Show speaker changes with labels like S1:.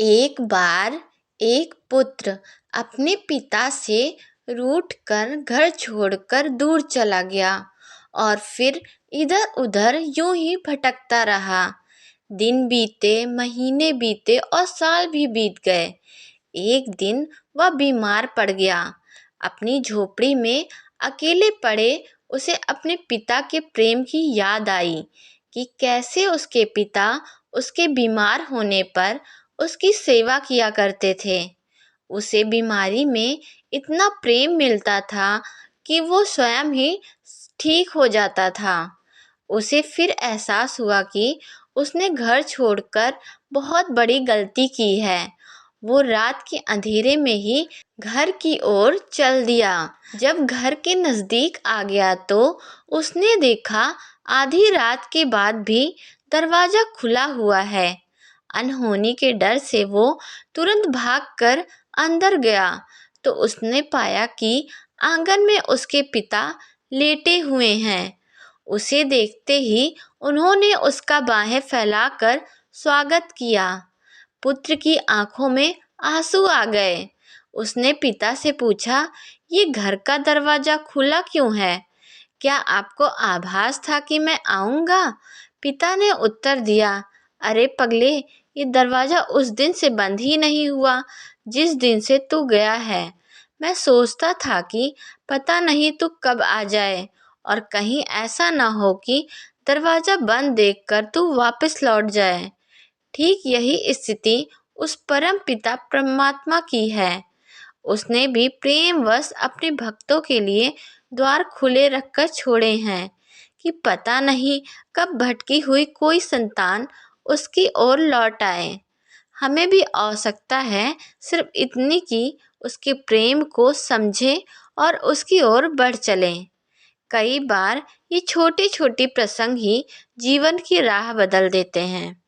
S1: एक बार एक पुत्र अपने पिता से रूठकर घर छोड़कर दूर चला गया और फिर इधर उधर यूं ही भटकता रहा। दिन बीते, महीने बीते और साल भी बीत गए। एक दिन वह बीमार पड़ गया। अपनी झोपड़ी में अकेले पड़े उसे अपने पिता के प्रेम की याद आई कि कैसे उसके पिता उसके बीमार होने पर उसकी सेवा किया करते थे। उसे बीमारी में इतना प्रेम मिलता था कि वो स्वयं ही ठीक हो जाता था। उसे फिर एहसास हुआ कि उसने घर छोड़कर बहुत बड़ी गलती की है। वो रात के अंधेरे में ही घर की ओर चल दिया। जब घर के नज़दीक आ गया तो उसने देखा आधी रात के बाद भी दरवाज़ा खुला हुआ है। अनहोनी के डर से वो तुरंत भागकर अंदर गया तो उसने पाया कि आंगन में उसके पिता लेटे हुए हैं। उसे देखते ही उन्होंने उसका बाहें फैलाकर स्वागत किया। पुत्र की आंखों में आंसू आ गए। उसने पिता से पूछा, ये घर का दरवाज़ा खुला क्यों है? क्या आपको आभास था कि मैं आऊँगा? पिता ने उत्तर दिया, अरे पगले, ये दरवाज़ा उस दिन से बंद ही नहीं हुआ जिस दिन से तू गया है। मैं सोचता था कि पता नहीं तू कब आ जाए और कहीं ऐसा ना हो कि दरवाज़ा बंद देखकर तू वापस लौट जाए। ठीक यही स्थिति उस परम पिता परमात्मा की है। उसने भी प्रेमवश अपने भक्तों के लिए द्वार खुले रखकर छोड़े हैं कि पता नहीं कब भटकी हुई कोई संतान उसकी ओर लौट आए। हमें भी आवश्यकता है सिर्फ इतनी कि उसके प्रेम को समझें और उसकी ओर बढ़ चलें। कई बार ये छोटे छोटे प्रसंग ही जीवन की राह बदल देते हैं।